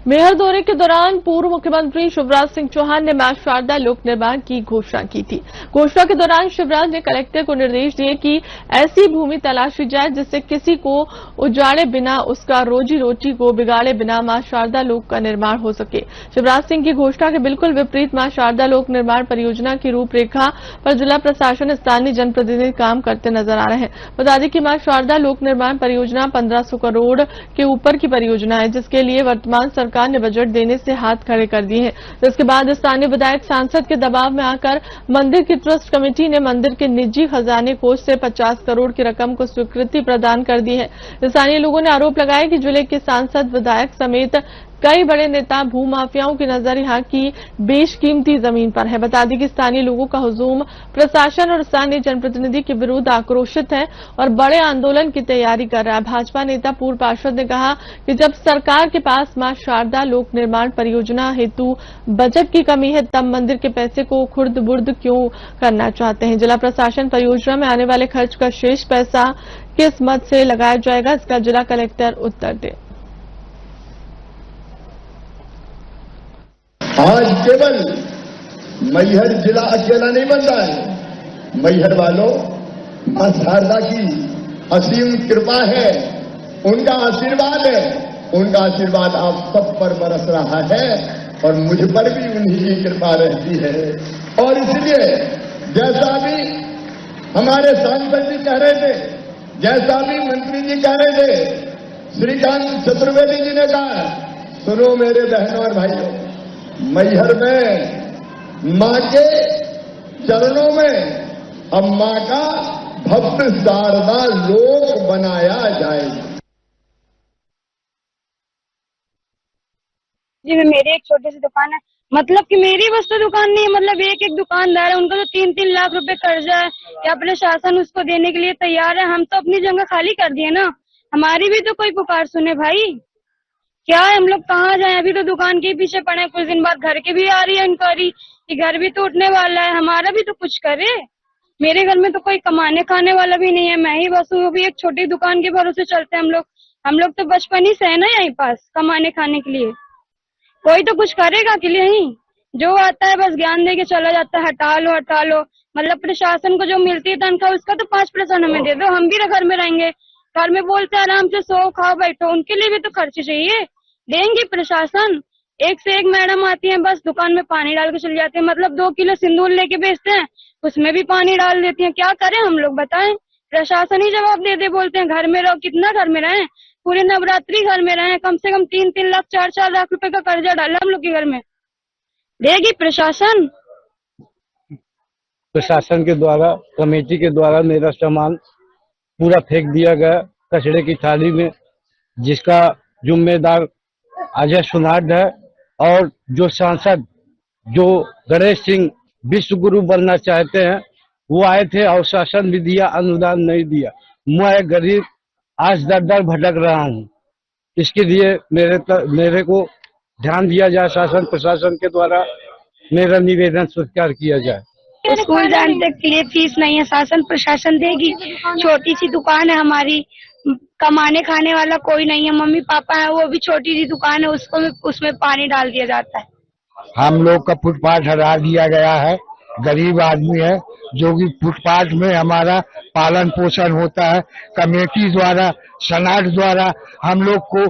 मेहर दौरे के दौरान पूर्व मुख्यमंत्री शिवराज सिंह चौहान ने मां शारदा लोक निर्माण की घोषणा की थी। घोषणा के दौरान शिवराज ने कलेक्टर को निर्देश दिए कि ऐसी भूमि तलाशी जाए जिससे किसी को उजाड़े बिना, उसका रोजी रोटी को बिगाड़े बिना मां शारदा लोक का निर्माण हो सके। शिवराज सिंह की घोषणा के बिल्कुल विपरीत मां शारदा लोक निर्माण परियोजना की रूपरेखा पर जिला प्रशासन, स्थानीय जनप्रतिनिधि काम करते नजर आ रहे हैं। बता दें कि मां शारदा लोक निर्माण परियोजना 1500 करोड़ के ऊपर की परियोजना है, जिसके लिए वर्तमान सरकार ने बजट देने से हाथ खड़े कर दिए हैं। जिसके बाद स्थानीय विधायक सांसद के दबाव में आकर मंदिर की ट्रस्ट कमेटी ने मंदिर के निजी खजाने कोष से 50 करोड़ की रकम को स्वीकृति प्रदान कर दी है। स्थानीय लोगों ने आरोप लगाया कि जिले के सांसद, विधायक समेत कई बड़े नेता भूमाफियाओं की नजर यहां की बेशकीमती जमीन पर है। बता दें कि स्थानीय लोगों का हुजूम प्रशासन और स्थानीय जनप्रतिनिधि के विरुद्ध आक्रोशित है और बड़े आंदोलन की तैयारी कर रहा है। भाजपा नेता पूर्व पार्षद ने कहा कि जब सरकार के पास मां शारदा लोक निर्माण परियोजना हेतु बजट की कमी है, तब मंदिर के पैसे को खुर्द बुर्द क्यों करना चाहते हैं। जिला प्रशासन परियोजना में आने वाले खर्च का शेष पैसा किस मद से लगाया जाएगा, इसका जिला कलेक्टर उत्तर दे। आज केवल मैहर जिला अकेला नहीं बन रहा है। मैहर वालों, मां शारदा की असीम कृपा है, उनका आशीर्वाद है। उनका आशीर्वाद आप सब पर बरस रहा है और मुझ पर भी उन्हीं की कृपा रहती है। और इसलिए जैसा भी हमारे सांसद जी कह रहे थे, जैसा भी मंत्री जी कह रहे थे, श्रीकांत चतुर्वेदी जी ने कहा, सुनो मेरे बहनों और भाइयों, मैहर में मां के चरणों में अब मां का भव्य शारदा लोक बनाया जाएगा। जी, मेरी एक छोटी सी दुकान है, मतलब कि मेरी बस तो दुकान नहीं है, मतलब एक एक दुकानदार है, उनका तो 3-3 लाख रुपए कर्जा है या अपने शासन उसको देने के लिए तैयार है। हम तो अपनी जगह खाली कर दिए ना, हमारी भी तो कोई पुकार सुने भाई। क्या है, हम लोग कहाँ जाएं? अभी तो दुकान के पीछे पड़े, कुछ दिन बाद घर की भी आ रही है इंक्वायरी कि घर भी तो उठने वाला है, हमारा भी तो कुछ करे। मेरे घर में तो कोई कमाने खाने वाला भी नहीं है, मैं ही बस हूँ, वो भी एक छोटी दुकान के भरोसे चलते हैं हम लोग तो बचपन ही से है ना यहीं पास कमाने खाने के लिए। कोई तो कुछ करेगा के लिए ही, जो आता है बस ज्ञान दे के चला जाता है, हटा लो हटा लो। मतलब प्रशासन को जो मिलती है तनख्वाह, उसका तो 5% हमें दे दो, हम भी घर में रहेंगे। घर में बोलते आराम से सो खाओ बैठो, उनके लिए भी तो खर्च चाहिए, देंगे प्रशासन। एक से एक मैडम आती है, बस दुकान में पानी डाल के चली जाती है। मतलब 2 किलो सिंदूर लेके बेचते हैं, उसमें भी पानी डाल देती हैं। क्या करें हम लोग बताएं? प्रशासन ही जवाब दे दे, बोलते हैं घर में रहो। कितना घर में रहें? पूरे नवरात्रि घर में रहे, कम से कम 3-3 लाख 4-4 लाख रुपए का कर्जा डाला हम लोग के घर में, देगी प्रशासन? प्रशासन के द्वारा, कमेटी के द्वारा मेरा सामान पूरा फेंक दिया गया कचरे की थाली में, जिसका जिम्मेदार अजय सुनाड है। और जो सांसद, जो गणेश सिंह विश्व गुरु बनना चाहते हैं, वो आए थे और शासन भी दिया, अनुदान नहीं दिया। मैं गरीब आज दर भटक रहा हूँ, इसके लिए मेरे को ध्यान दिया जाए, शासन प्रशासन के द्वारा मेरा निवेदन स्वीकार किया जाए। स्कूल जाने के लिए फीस नहीं है, शासन प्रशासन देगी। छोटी सी दुकान है हमारी, कमाने खाने वाला कोई नहीं है, मम्मी पापा है, वो भी छोटी सी दुकान है, उसमें पानी डाल दिया जाता है। हम लोग का फुटपाथ हटा दिया गया है, गरीब आदमी है, जो कि फुटपाथ में हमारा पालन पोषण होता है। कमेटी द्वारा, सनाट द्वारा हम लोग को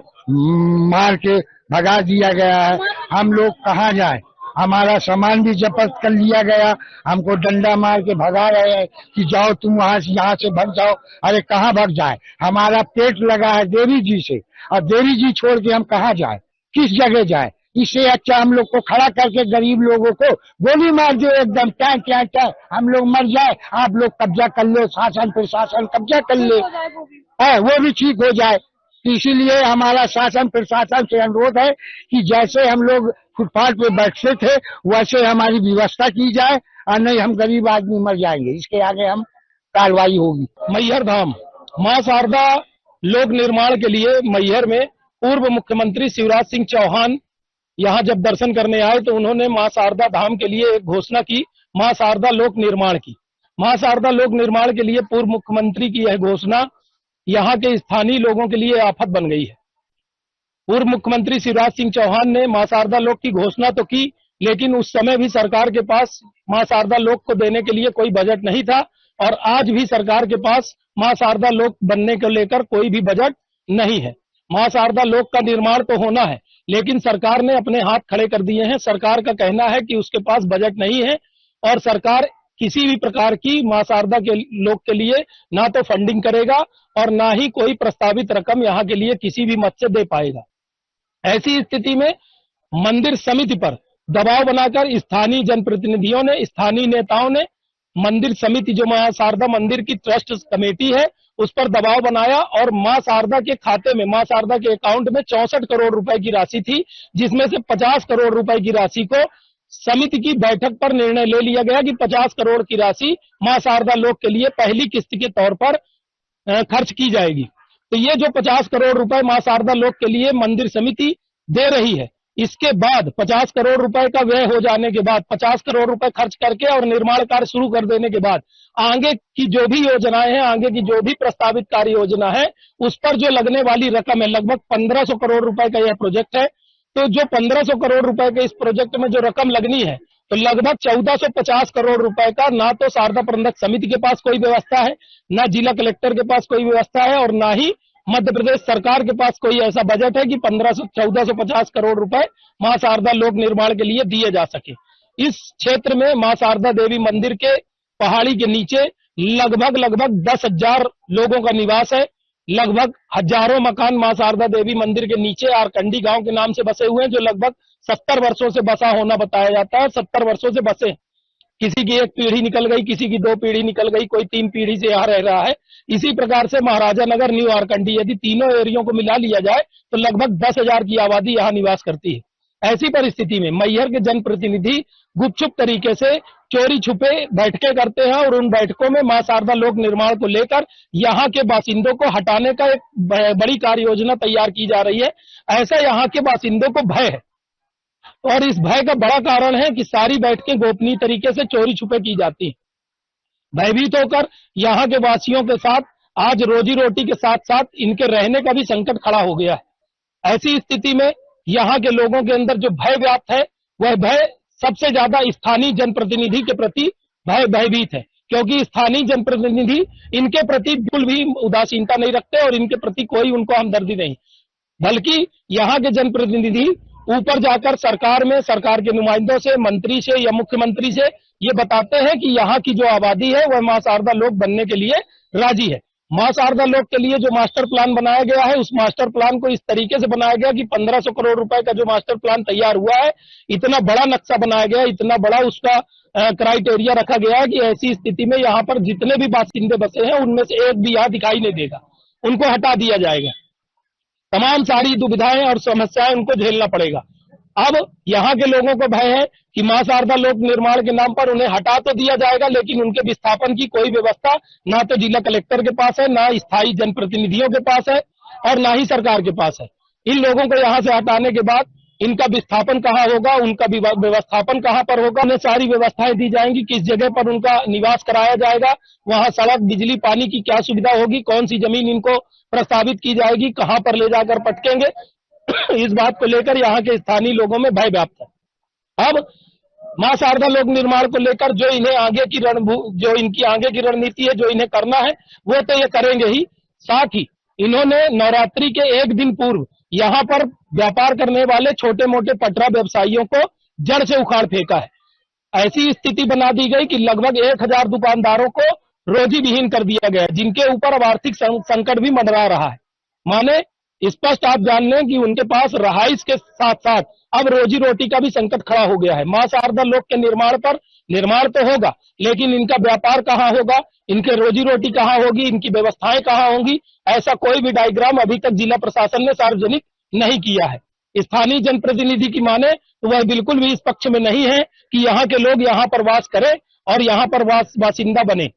मार के भगा दिया गया है। हम लोग कहाँ जाए? हमारा सामान भी जब्त कर लिया गया, हमको डंडा मार के भगा रहे हैं कि जाओ तुम वहाँ से भाग जाओ। अरे कहाँ भाग जाए? हमारा पेट लगा है देवी जी से, और देवी जी छोड़ के हम कहाँ जाए? किस जगह जाए? इससे अच्छा हम लोग को खड़ा करके गरीब लोगों को गोली मार दो, एकदम क्या हम लोग मर जाए, आप लोग कब्जा कर लो, शासन प्रशासन कब्जा कर ले, वो भी ठीक हो जाए। इसीलिए हमारा शासन प्रशासन से अनुरोध है कि जैसे हम लोग फुटपाथ पे बैठते थे वैसे हमारी व्यवस्था की जाए, और नहीं हम गरीब आदमी मर जाएंगे, इसके आगे हम कार्रवाई होगी। मैहर धाम मां शारदा लोक निर्माण के लिए मैहर में पूर्व मुख्यमंत्री शिवराज सिंह चौहान यहाँ जब दर्शन करने आए तो उन्होंने मां शारदा धाम के लिए एक घोषणा की, मां शारदा लोक निर्माण की। मां शारदा लोक निर्माण के लिए पूर्व मुख्यमंत्री की यह घोषणा यहाँ के स्थानीय लोगों के लिए आफत बन गई है। पूर्व मुख्यमंत्री शिवराज सिंह चौहान ने मां शारदा लोक की घोषणा तो की, लेकिन उस समय भी सरकार के पास मां शारदा लोक को देने के लिए कोई बजट नहीं था और आज भी सरकार के पास मां शारदा लोक बनने को लेकर कोई भी बजट नहीं है। मां शारदा लोक का निर्माण तो होना है, लेकिन सरकार ने अपने हाथ खड़े कर दिए हैं। सरकार का कहना है कि उसके पास बजट नहीं है और सरकार किसी भी प्रकार की मां शारदा के लोक के लिए ना तो फंडिंग करेगा और ना ही कोई प्रस्तावित रकम यहाँ के लिए किसी भी मद से दे पाएगा। ऐसी स्थिति में मंदिर समिति पर दबाव बनाकर स्थानीय जनप्रतिनिधियों ने, स्थानीय नेताओं ने मंदिर समिति जो मां शारदा मंदिर की ट्रस्ट कमेटी है उस पर दबाव बनाया और मां शारदा के खाते में, मां शारदा के अकाउंट में 64 करोड़ रुपए की राशि थी, जिसमें से 50 करोड़ रुपए की राशि को समिति की बैठक पर निर्णय ले लिया गया कि 50 करोड़ की राशि मां शारदा लोक के लिए पहली किस्त के तौर पर खर्च की जाएगी। तो ये जो 50 करोड़ रुपए मां शारदा लोक के लिए मंदिर समिति दे रही है, इसके बाद 50 करोड़ रुपए का व्यय हो जाने के बाद, 50 करोड़ रुपए खर्च करके और निर्माण कार्य शुरू कर देने के बाद आगे की जो भी योजनाएं हैं, आगे की जो भी प्रस्तावित कार्य योजना है, उस पर जो लगने वाली रकम है, लगभग 1500 करोड़ रुपए का यह प्रोजेक्ट है। तो जो 1500 करोड़ रुपए के इस प्रोजेक्ट में जो रकम लगनी है, तो लगभग 1450 करोड़ रुपए का ना तो शारदा प्रबंधक समिति के पास कोई व्यवस्था है, ना जिला कलेक्टर के पास कोई व्यवस्था है और ना ही मध्य प्रदेश सरकार के पास कोई ऐसा बजट है कि 1450 करोड़ रुपए मां शारदा लोक निर्माण के लिए दिए जा सके। इस क्षेत्र में मां शारदा देवी मंदिर के पहाड़ी के नीचे लगभग 10,000 लोगों का निवास है। लगभग हजारों मकान मां शारदा देवी मंदिर के नीचे आरकंडी गांव के नाम से बसे हुए हैं, जो लगभग 70 वर्षों से बसा होना बताया जाता है। 70 वर्षों से बसे, किसी की एक पीढ़ी निकल गई, किसी की 2 पीढ़ी निकल गई, कोई 3 पीढ़ी से यहाँ रह रहा है। इसी प्रकार से महाराजा नगर, न्यू आरकंडी, यदि तीनों एरियो को मिला लिया जाए तो लगभग 10,000 की आबादी यहाँ निवास करती है। ऐसी परिस्थिति में मैहर के जनप्रतिनिधि गुपचुप तरीके से चोरी छुपे बैठकें करते हैं और उन बैठकों में मां शारदा लोक निर्माण को लेकर यहाँ के बासिंदों को हटाने का एक बड़ी कार्य योजना तैयार की जा रही है। ऐसा यहाँ के बासिंदों को भय है और इस भय का बड़ा कारण है कि सारी बैठकें गोपनीय तरीके से चोरी छुपे की जाती हैं। भयभीत होकर यहाँ के वासियों के साथ आज रोजी रोटी के साथ साथ इनके रहने का भी संकट खड़ा हो गया है। ऐसी स्थिति में यहाँ के लोगों के अंदर जो भय व्याप्त है, वह भय सबसे ज्यादा स्थानीय जनप्रतिनिधि के प्रति भयभीत है, क्योंकि स्थानीय जनप्रतिनिधि इनके प्रति बिल्कुल भी उदासीनता नहीं रखते और इनके प्रति कोई उनको हमदर्दी नहीं, बल्कि यहाँ के जनप्रतिनिधि ऊपर जाकर सरकार में, सरकार के नुमाइंदों से, मंत्री से या मुख्यमंत्री से ये बताते हैं कि यहाँ की जो आबादी है वह मां शारदा लोक बनने के लिए राजी है। मां शारदा लोक के लिए जो मास्टर प्लान बनाया गया है, उस मास्टर प्लान को इस तरीके से बनाया गया कि 1500 करोड़ रुपए का जो मास्टर प्लान तैयार हुआ है, इतना बड़ा नक्शा बनाया गया, इतना बड़ा उसका क्राइटेरिया रखा गया है कि ऐसी स्थिति में यहाँ पर जितने भी बासिंदे बसे हैं उनमें से एक भी यहाँ दिखाई नहीं देगा, उनको हटा दिया जाएगा। तमाम सारी दुविधाएं और समस्याएं उनको झेलना पड़ेगा। अब यहाँ के लोगों को भय है कि मां शारदा लोक निर्माण के नाम पर उन्हें हटा तो दिया जाएगा, लेकिन उनके विस्थापन की कोई व्यवस्था ना तो जिला कलेक्टर के पास है, ना स्थायी जनप्रतिनिधियों के पास है और ना ही सरकार के पास है। इन लोगों को यहाँ से हटाने के बाद इनका विस्थापन कहाँ होगा, उनका व्यवस्थापन कहाँ पर होगा, उन्हें सारी व्यवस्थाएं दी जाएंगी, किस जगह पर उनका निवास कराया जाएगा, वहां सड़क, बिजली, पानी की क्या सुविधा होगी, कौन सी जमीन इनको प्रस्तावित की जाएगी, कहां पर ले जाकर पटकेंगे, इस बात को लेकर यहाँ के स्थानीय लोगों में भय व्याप्त है। अब मां शारदा लोक निर्माण को लेकर जो इन्हें आगे की जो इनकी आगे की रणनीति है, जो इन्हें करना है, वो तो ये करेंगे ही, साथ ही इन्होंने नवरात्रि के एक दिन पूर्व यहाँ पर व्यापार करने वाले छोटे मोटे पटरा व्यवसायियों को जड़ से उखाड़ फेंका है। ऐसी स्थिति बना दी गई कि लगभग 1000 दुकानदारों को रोजी विहीन कर दिया गया, जिनके ऊपर अब आर्थिक संकट भी मंडरा रहा है। माने स्पष्ट आप जान लें कि उनके पास रहाइश के साथ साथ अब रोजी रोटी का भी संकट खड़ा हो गया है। मां शारदा लोक के निर्माण तो होगा, लेकिन इनका व्यापार कहाँ होगा, इनके रोजी रोटी कहाँ होगी, इनकी व्यवस्थाएं कहाँ होंगी, ऐसा कोई भी डायग्राम अभी तक जिला प्रशासन ने सार्वजनिक नहीं किया है। स्थानीय जनप्रतिनिधि की माने तो वह बिल्कुल भी इस पक्ष में नहीं है कि यहाँ के लोग यहाँ पर वास करें और यहाँ पर बासिंदा बने।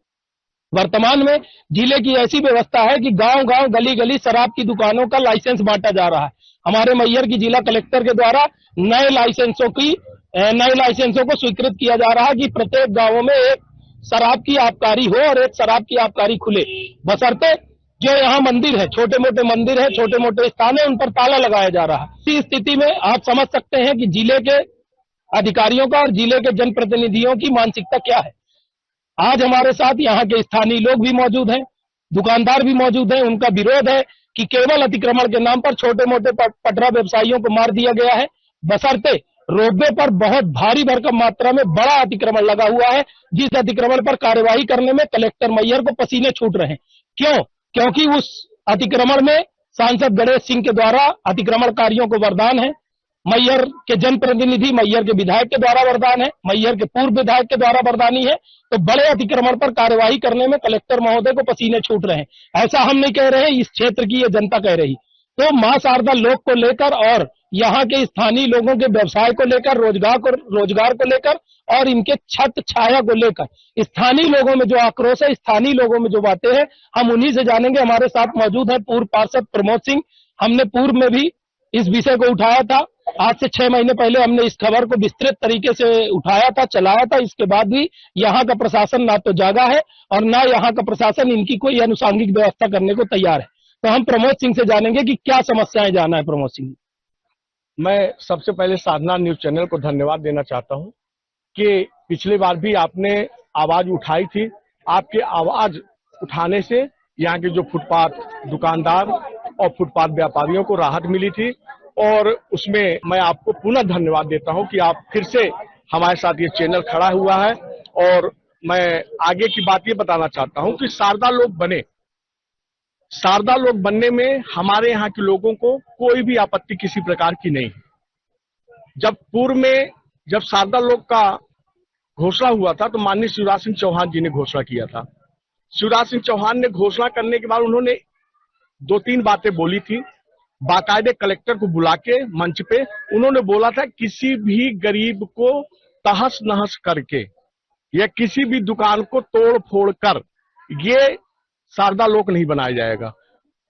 वर्तमान में जिले की ऐसी व्यवस्था है कि गांव-गांव, गली-गली शराब की दुकानों का लाइसेंस बांटा जा रहा है। हमारे मैहर की जिला कलेक्टर के द्वारा नए लाइसेंसों को स्वीकृत किया जा रहा है कि प्रत्येक गांवों में एक शराब की आबकारी हो और एक शराब की आबकारी खुले, बशर्ते जो यहाँ मंदिर है, छोटे मोटे मंदिर है, छोटे मोटे स्थान है, उन पर ताला लगाया जा रहा है। इस स्थिति में आप समझ सकते हैं कि जिले के अधिकारियों का और जिले के जनप्रतिनिधियों की मानसिकता क्या है। आज हमारे साथ यहाँ के स्थानीय लोग भी मौजूद हैं, दुकानदार भी मौजूद हैं। उनका विरोध है कि केवल अतिक्रमण के नाम पर छोटे मोटे पटरा व्यवसायियों को मार दिया गया है, बशर्ते रोपवे पर बहुत भारी भरकम मात्रा में बड़ा अतिक्रमण लगा हुआ है, जिस अतिक्रमण पर कार्यवाही करने में कलेक्टर मैहर को पसीने छूट रहे हैं। क्यों? क्योंकि उस अतिक्रमण में सांसद गणेश सिंह के द्वारा अतिक्रमणकारियों को वरदान है, मैहर के जनप्रतिनिधि, मैहर के विधायक के द्वारा वरदान है, मैहर के पूर्व विधायक के द्वारा वरदानी है। तो बड़े अतिक्रमण पर कार्यवाही करने में कलेक्टर महोदय को पसीने छूट रहे हैं। ऐसा हम नहीं कह रहे, इस क्षेत्र की ये जनता कह रही। तो मां शारदा लोक को लेकर और यहाँ के स्थानीय लोगों के व्यवसाय को लेकर, रोजगार को लेकर और इनके छत छाया को लेकर स्थानीय लोगों में जो आक्रोश है, स्थानीय लोगों में जो बातें हैं, हम उन्हीं से जानेंगे। हमारे साथ मौजूद है पूर्व पार्षद प्रमोद सिंह। हमने पूर्व में भी इस विषय को उठाया था। आज से 6 महीने पहले हमने इस खबर को विस्तृत तरीके से उठाया था, चलाया था। इसके बाद भी यहाँ का प्रशासन ना तो जागा है और ना यहाँ का प्रशासन इनकी कोई अनुषांगिक व्यवस्था करने को तैयार है। तो हम प्रमोद सिंह से जानेंगे कि क्या समस्याएं जाना है। प्रमोद सिंह, मैं सबसे पहले साधना न्यूज चैनल को धन्यवाद देना चाहता हूं कि पिछली बार भी आपने आवाज उठाई थी। आपके आवाज उठाने से यहाँ के जो फुटपाथ दुकानदार और फुटपाथ व्यापारियों को राहत मिली थी और उसमें मैं आपको पुनः धन्यवाद देता हूं कि आप फिर से हमारे साथ ये चैनल खड़ा हुआ है। और मैं आगे की बात ये बताना चाहता हूं कि शारदा लोग बनने में हमारे यहाँ के लोगों को कोई भी आपत्ति किसी प्रकार की नहीं है। जब पूर्व में जब शारदा लोग का घोषणा हुआ था तो माननीय शिवराज सिंह चौहान जी ने घोषणा किया था। शिवराज सिंह चौहान ने घोषणा करने के बाद उन्होंने 2-3 बातें बोली थी। बाकायदे कलेक्टर को बुला के मंच पे उन्होंने बोला था किसी भी गरीब को तहस नहस करके या किसी भी दुकान को तोड़ फोड़ कर ये शारदा लोक नहीं बनाया जाएगा।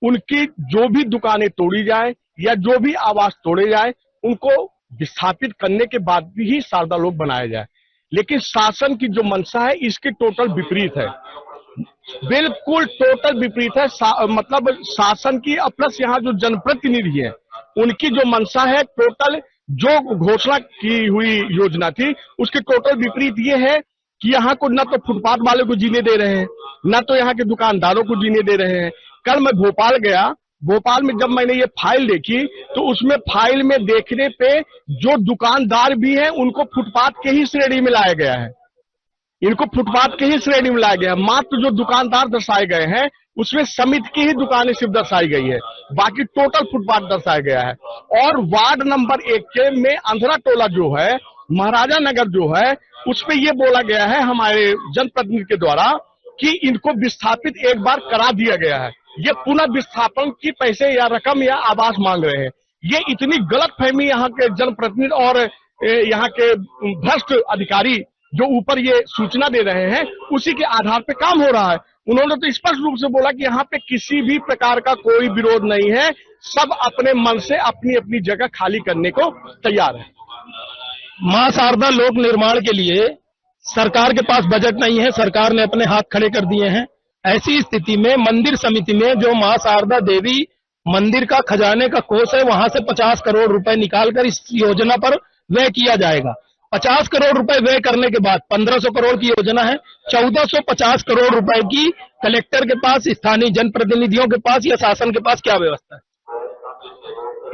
उनकी जो भी दुकानें तोड़ी जाए या जो भी आवास तोड़े जाए उनको विस्थापित करने के बाद भी ही शारदा लोक बनाया जाए। लेकिन शासन की जो मंशा है इसके टोटल विपरीत है, बिल्कुल टोटल विपरीत है। मतलब शासन की प्लस यहाँ जो जनप्रतिनिधि है उनकी जो मंशा है टोटल जो घोषणा की हुई योजना थी उसके टोटल विपरीत ये है कि यहाँ को न तो फुटपाथ वाले को जीने दे रहे हैं, न तो यहाँ के दुकानदारों को जीने दे रहे हैं। कल मैं भोपाल गया, भोपाल में जब मैंने ये फाइल देखी तो उसमें फाइल में देखने पे जो दुकानदार भी हैं उनको फुटपाथ के ही श्रेणी में लाया गया है। इनको फुटपाथ के ही श्रेणी में लाया गया है। मात्र जो दुकानदार दर्शाए गए हैं उसमें समिति की ही दुकानें सिर्फ दर्शाई गई है, बाकी टोटल फुटपाथ दर्शाया गया है। और वार्ड नंबर 1 के में अंधरा टोला जो है, महाराजा नगर जो है, उसमें ये बोला गया है हमारे जनप्रतिनिधि के द्वारा कि इनको विस्थापित एक बार करा दिया गया है। ये पुनः विस्थापन की पैसे या रकम या आवास मांग रहे हैं। ये इतनी गलतफहमी यहाँ के जनप्रतिनिधि और यहाँ के भ्रष्ट अधिकारी जो ऊपर ये सूचना दे रहे हैं उसी के आधार पे काम हो रहा है। उन्होंने तो स्पष्ट रूप से बोला कि यहाँ पे किसी भी प्रकार का कोई विरोध नहीं है, सब अपने मन से अपनी अपनी जगह खाली करने को तैयार है। मां शारदा लोक निर्माण के लिए सरकार के पास बजट नहीं है, सरकार ने अपने हाथ खड़े कर दिए हैं। ऐसी स्थिति में मंदिर समिति में जो मां शारदा देवी मंदिर का खजाने का कोष है वहां से 50 करोड़ रुपए निकालकर इस योजना पर व्यय किया जाएगा। 50 करोड़ रुपए व्यय करने के बाद 1500 करोड़ की योजना है, 1450 करोड़ रुपए की कलेक्टर के पास, स्थानीय जनप्रतिनिधियों के पास या शासन के पास क्या व्यवस्था है?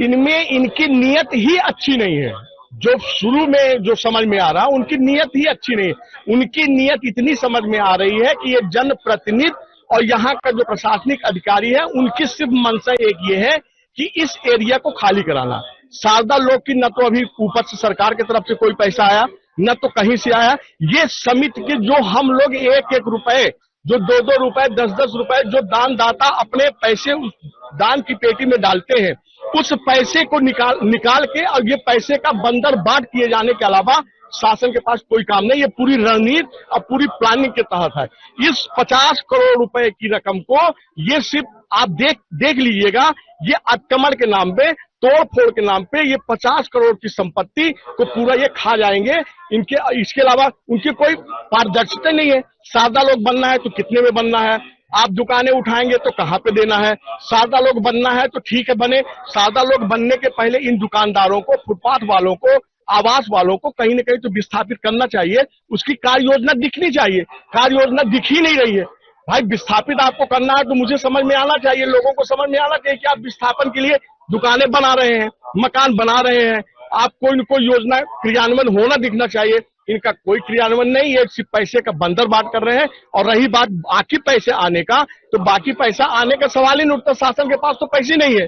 इनमें इनकी नीयत ही अच्छी नहीं है। जो शुरू में जो समझ में आ रहा उनकी नीयत ही अच्छी नहीं है। उनकी नीयत इतनी समझ में आ रही है कि ये जनप्रतिनिधि और यहाँ का जो प्रशासनिक अधिकारी है उनकी सिर्फ मंशा एक ये है कि इस एरिया को खाली कराना। शारदा लोक की न तो अभी ऊपर से सरकार की तरफ से कोई पैसा आया न तो कहीं से आया। ये समिति के जो हम लोग 1-1 रुपए, जो 2-2 रुपए, 10-10 रुपए जो दानदाता अपने पैसे उस दान की पेटी में डालते हैं उस पैसे को निकाल के और ये पैसे का बंदर बाट किए जाने के अलावा शासन के पास कोई काम नहीं। ये पूरी रणनीति और पूरी प्लानिंग के तहत है। इस 50 करोड़ रुपए की रकम को ये सिर्फ आप देख लीजिएगा, ये अतिक्रमण के नाम पे, तोड़ फोड़ के नाम पे ये 50 करोड़ की संपत्ति को पूरा ये खा जाएंगे। इसके अलावा उनकी कोई पारदर्शिता नहीं है। शारदा लोक बनना है तो कितने में बनना है, आप दुकानें उठाएंगे तो कहां पे देना है? सादा लोग बनना है तो ठीक है बने, सादा लोग बनने के पहले इन दुकानदारों को, फुटपाथ वालों को, आवास वालों को कहीं ना कहीं तो विस्थापित करना चाहिए। उसकी कार्य योजना दिखनी चाहिए, कार्य योजना दिख ही नहीं रही है। भाई विस्थापित आपको करना है तो मुझे समझ में आना चाहिए, लोगों को समझ में आना चाहिए कि आप विस्थापन के लिए दुकानें बना रहे हैं, मकान बना रहे हैं, आप कोई न कोई योजना क्रियान्वयन होना दिखना चाहिए। इनका कोई क्रियान्वयन नहीं है, सिर्फ पैसे का बंदर बांट कर रहे हैं। और रही बात बाकी पैसे आने का, तो बाकी पैसा आने का सवाल ही नहीं उठता, शासन के पास तो पैसे नहीं है।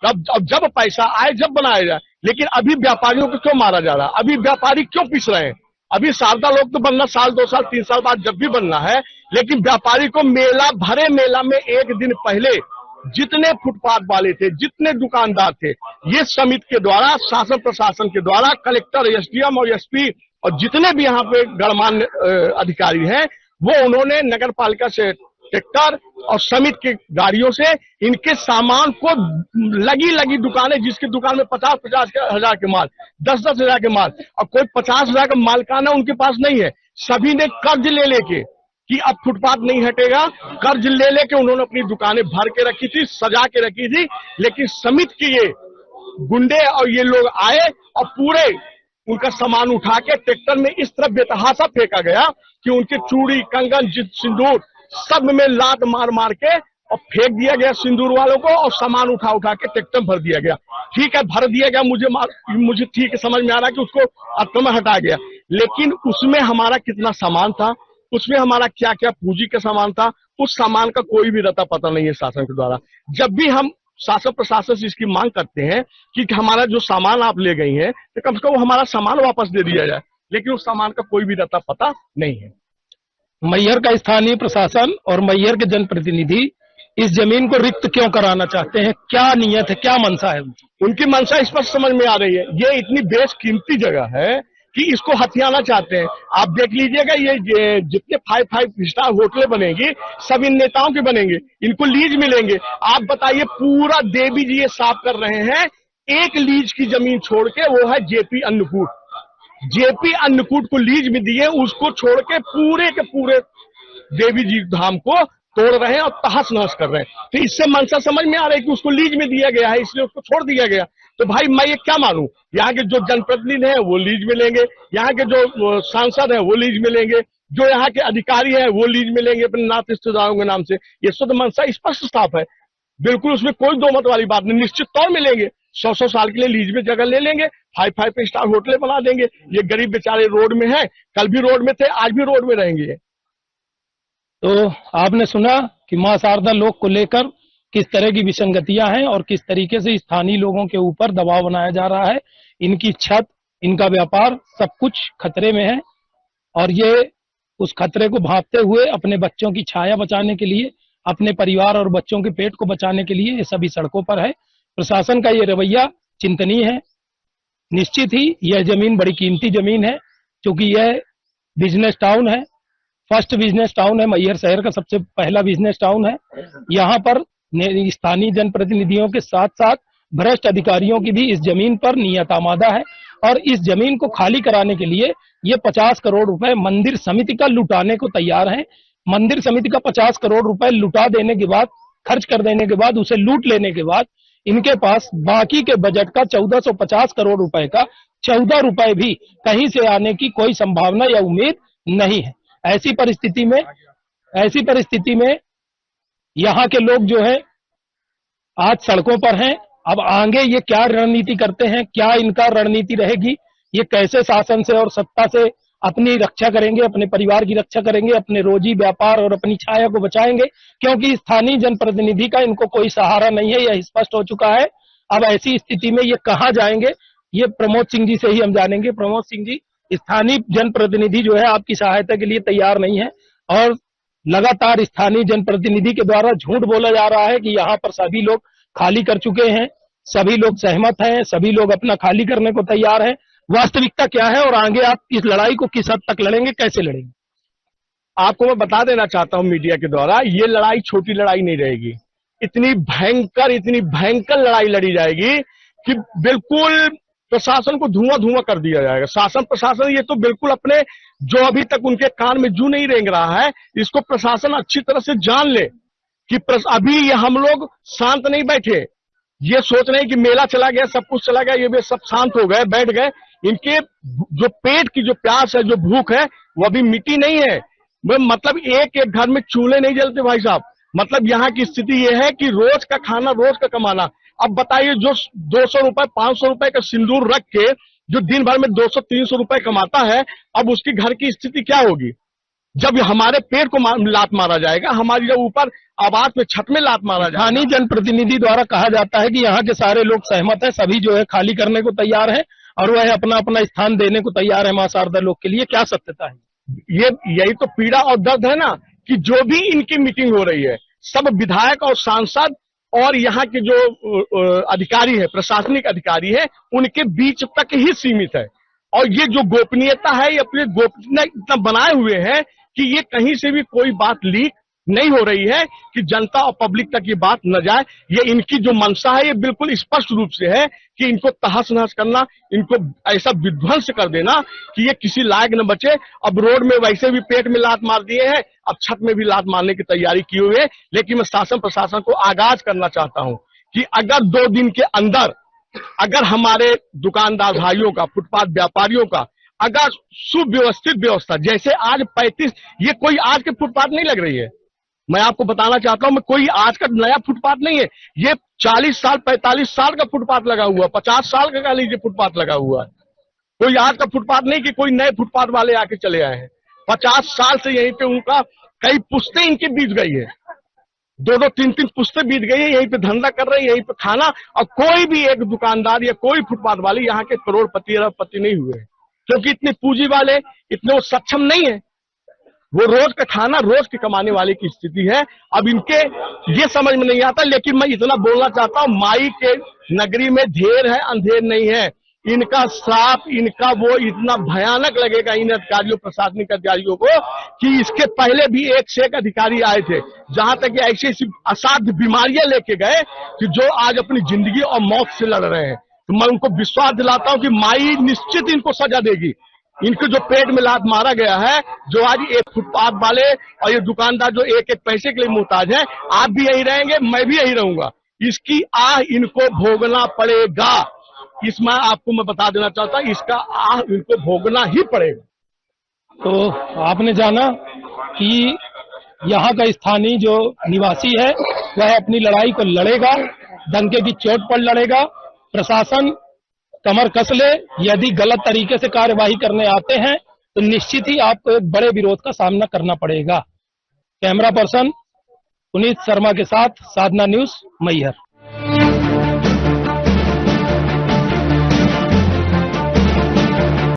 अब जब पैसा आए जब बनाया जाए। लेकिन अभी व्यापारियों को क्यों मारा जा रहा है? अभी व्यापारी क्यों पिस रहे हैं? अभी शारदा लोग तो बनना साल 2 साल 3 साल बाद जब भी बनना है, लेकिन व्यापारी को मेला भरे मेला में एक दिन पहले जितने फुटपाथ वाले थे, जितने दुकानदार थे, ये समिति के द्वारा, शासन प्रशासन के द्वारा, कलेक्टर, एसडीएम और एसपी और जितने भी यहाँ पे गणमान्य अधिकारी हैं, वो उन्होंने नगर पालिका से ट्रैक्टर और समिति की गाड़ियों से इनके सामान को लगी दुकानें, जिसकी दुकान में 50-50 हजार के माल, 10-10 हजार के माल, और कोई 50 हजार का मालकाना उनके पास नहीं है। सभी ने कर्ज ले लेके कि अब फुटपाथ नहीं हटेगा, कर्ज ले लेके उन्होंने अपनी दुकानें भर के रखी थी, सजा के रखी थी। लेकिन समिति के ये गुंडे और ये लोग आए और पूरे उनका सामान उठा के ट्रैक्टर में इस तरह बेतहाशा फेंका गया कि उनके चूड़ी, कंगन, सिंदूर सब में लात मार मार के और फेंक दिया गया सिंदूर वालों को, और सामान उठा उठा के ट्रैक्टर भर दिया गया। ठीक है, भर दिया गया, मुझे ठीक है समझ में आ रहा है कि उसको अत्म में हटा गया, लेकिन उसमें हमारा कितना सामान था, उसमें हमारा क्या क्या पूंजी का सामान था, उस सामान का कोई भी रता पता नहीं है शासन के द्वारा। जब भी हम शासन प्रशासन से इसकी मांग करते हैं कि हमारा जो सामान आप ले गई हैं, तो कम से कम हमारा सामान वापस दे दिया जाए, लेकिन उस सामान का कोई भी रता पता नहीं है। मैहर का स्थानीय प्रशासन और मैहर के जनप्रतिनिधि इस जमीन को रिक्त क्यों कराना चाहते हैं? क्या नियत है, क्या मंशा है उनकी मंशा स्पष्ट समझ में आ रही है। ये इतनी बेशकीमती जगह है कि इसको हथियाना चाहते हैं। आप देख लीजिएगा, ये जितने 5 स्टार होटलें बनेंगी सब इन नेताओं के बनेंगे, इनको लीज मिलेंगे। आप बताइए, पूरा देवी जी ये साफ कर रहे हैं, एक लीज की जमीन छोड़ के, वो है जेपी अन्नकूट। जेपी अन्नकूट को लीज में दिए, उसको छोड़ के पूरे के पूरे देवी जी धाम को तोड़ रहे हैं और तहस नहस कर रहे हैं। तो इससे मंशा समझ में आ रहा है कि उसको लीज में दिया गया है, इसलिए उसको छोड़ दिया गया। तो भाई मैं ये क्या मानूं? यहाँ के जो जनप्रतिनिधि हैं वो लीज में लेंगे, यहाँ के जो सांसद हैं वो लीज में लेंगे, जो यहाँ के अधिकारी हैं वो लीज में लेंगे अपने नाते रिश्तेदारों के नाम से। ये शुद्ध मंशा स्पष्ट साफ है, बिल्कुल उसमें कोई दो मत वाली बात नहीं। निश्चित तौर में लेंगे, 100-100 साल के लिए लीज में जगह ले लेंगे, 5 स्टार होटलें बना देंगे। ये गरीब बेचारे रोड में हैं, कल भी रोड में थे, आज भी रोड में रहेंगे। तो आपने सुना कि मां शारदा लोक को लेकर किस तरह की विसंगतियां हैं और किस तरीके से स्थानीय लोगों के ऊपर दबाव बनाया जा रहा है। इनकी छत, इनका व्यापार, सब कुछ खतरे में है, और ये उस खतरे को भांपते हुए अपने बच्चों की छाया बचाने के लिए, अपने परिवार और बच्चों के पेट को बचाने के लिए ये सभी सड़कों पर है। प्रशासन का ये रवैया चिंतनीय है। निश्चित ही यह जमीन बड़ी कीमती जमीन है, क्योंकि यह बिजनेस टाउन है, फर्स्ट बिजनेस टाउन है, मैहर शहर का सबसे पहला बिजनेस टाउन है। यहाँ पर स्थानीय जनप्रतिनिधियों के साथ साथ भ्रष्ट अधिकारियों की भी इस जमीन पर नियत आमादा है, और इस जमीन को खाली कराने के लिए ये 50 करोड़ रुपए मंदिर समिति का लुटाने को तैयार है। मंदिर समिति का 50 करोड़ रुपए लुटा देने के बाद, खर्च कर देने के बाद, उसे लूट लेने के बाद इनके पास बाकी के बजट का 1450 करोड़ रुपए का 14 रुपए भी कहीं से आने की कोई संभावना या उम्मीद नहीं है। ऐसी परिस्थिति में यहाँ के लोग जो है आज सड़कों पर हैं। अब आगे ये क्या रणनीति करते हैं, क्या इनका रणनीति रहेगी, ये कैसे शासन से और सत्ता से अपनी रक्षा करेंगे, अपने परिवार की रक्षा करेंगे, अपने रोजी व्यापार और अपनी छाया को बचाएंगे, क्योंकि स्थानीय जनप्रतिनिधि का इनको कोई सहारा नहीं है, यह स्पष्ट हो चुका है। अब ऐसी स्थिति में ये कहाँ जाएंगे, ये प्रमोद सिंह जी से ही हम जानेंगे। प्रमोद सिंह जी, स्थानीय जनप्रतिनिधि जो है आपकी सहायता के लिए तैयार नहीं है, और लगातार स्थानीय जनप्रतिनिधि के द्वारा झूठ बोला जा रहा है कि यहाँ पर सभी लोग खाली कर चुके हैं, सभी लोग सहमत हैं, सभी लोग अपना खाली करने को तैयार हैं। वास्तविकता क्या है, और आगे आप इस लड़ाई को किस हद तक लड़ेंगे, कैसे लड़ेंगे? आपको मैं बता देना चाहता हूं मीडिया के द्वारा, ये लड़ाई छोटी लड़ाई नहीं रहेगी। इतनी भयंकर लड़ाई लड़ी जाएगी कि बिल्कुल प्रशासन को धुआं कर दिया जाएगा। शासन प्रशासन ये तो बिल्कुल अपने, जो अभी तक उनके कान में जू नहीं रेंग रहा है, इसको प्रशासन अच्छी तरह से जान ले कि अभी ये हम लोग शांत नहीं बैठे, ये सोच रहे हैं कि मेला चला गया, सब कुछ चला गया, ये भी सब शांत हो गए, बैठ गए। इनके जो पेट की जो प्यास है, जो भूख है, वो अभी मिटी नहीं है। मतलब एक एक घर में चूल्हे नहीं जलते भाई साहब। मतलब यहाँ की स्थिति ये है कि रोज का खाना, रोज का कमाना। अब बताइए, जो 200 रुपए 500 रुपए का सिंदूर रख के जो दिन भर में 200-300 रुपए कमाता है, अब उसकी घर की स्थिति क्या होगी? जब हमारे पेड़ को लात मारा जाएगा, हमारी जब ऊपर आवाज पे छत में लात मारा जाएगा। स्थानीय जनप्रतिनिधि द्वारा कहा जाता है कि यहाँ के सारे लोग सहमत हैं, सभी जो है खाली करने को तैयार है और वह अपना अपना स्थान देने को तैयार है मां शारदा लोक के लिए। क्या सत्यता है? यही तो पीड़ा और दर्द है ना, कि जो भी इनकी मीटिंग हो रही है, सब विधायक और सांसद और यहाँ के जो अधिकारी है, प्रशासनिक अधिकारी है, उनके बीच तक ही सीमित है। और ये जो गोपनीयता है, ये अपने गोपनीयता इतना बनाए हुए हैं कि ये कहीं से भी कोई बात लीक नहीं हो रही है कि जनता और पब्लिक तक ये बात न जाए। ये इनकी जो मंशा है, ये बिल्कुल स्पष्ट रूप से है कि इनको तहस नहस करना, इनको ऐसा विध्वंस कर देना कि ये किसी लायक न बचे। अब रोड में वैसे भी पेट में लात मार दिए हैं, अब छत में भी लात मारने की तैयारी की हुई है। लेकिन मैं शासन प्रशासन को आगाज करना चाहता हूं कि अगर 2 दिन के अंदर अगर हमारे दुकानदार भाइयों का, फुटपाथ व्यापारियों का अगर सुव्यवस्थित व्यवस्था, जैसे आज 35, ये कोई आज के फुटपाथ नहीं लग रही है, मैं आपको बताना चाहता हूं, मैं कोई आज का नया फुटपाथ नहीं है, ये 40 साल 45 साल का फुटपाथ लगा हुआ, 50 साल का कह लीजिए फुटपाथ लगा हुआ है। कोई आज का फुटपाथ नहीं कि कोई नए फुटपाथ वाले आके चले आए हैं। 50 साल से यहीं पे उनका कई पुश्तें इनकी बीत गई है, 2-2 3-3 पुश्तें बीत गई है, यहीं पे धंधा कर रहे हैं, यहीं पे खाना। और कोई भी एक दुकानदार या कोई फुटपाथ वाले यहाँ के करोड़पति अरबपति नहीं हुए हैं, क्योंकि इतनी पूंजी वाले, इतने वो सक्षम नहीं है। वो रोज का खाना, रोज के कमाने वाले की स्थिति है। अब इनके ये समझ में नहीं आता। लेकिन मैं इतना बोलना चाहता हूं, माई के नगरी में ढेर है, अंधेर नहीं है। इनका श्राप, इनका वो इतना भयानक लगेगा इन अधिकारियों, प्रशासनिक अधिकारियों को, कि इसके पहले भी एक से एक अधिकारी आए थे, जहां तक ऐसी ऐसी असाध्य बीमारियां लेके गए कि जो आज अपनी जिंदगी और मौत से लड़ रहे हैं। तो मैं उनको विश्वास दिलाता हूं कि माई निश्चित इनको सजा देगी। इनको जो पेट में लात मारा गया है, जो आज एक फुटपाथ वाले और ये दुकानदार जो एक एक पैसे के लिए मुहताज है, आप भी यही रहेंगे, मैं भी यही रहूंगा। इसकी आह इनको भोगना पड़ेगा। इसमें आपको मैं बता देना चाहता हूं, इसका आह इनको भोगना ही पड़ेगा। तो आपने जाना कि यहाँ का स्थानीय जो निवासी है वह अपनी लड़ाई को लड़ेगा, डंके की चोट पर लड़ेगा। प्रशासन कमर कस ले, यदि गलत तरीके से कार्यवाही करने आते हैं तो निश्चित ही आपको एक बड़े विरोध का सामना करना पड़ेगा। कैमरा पर्सन पुनीत शर्मा के साथ साधना न्यूज, मैहर।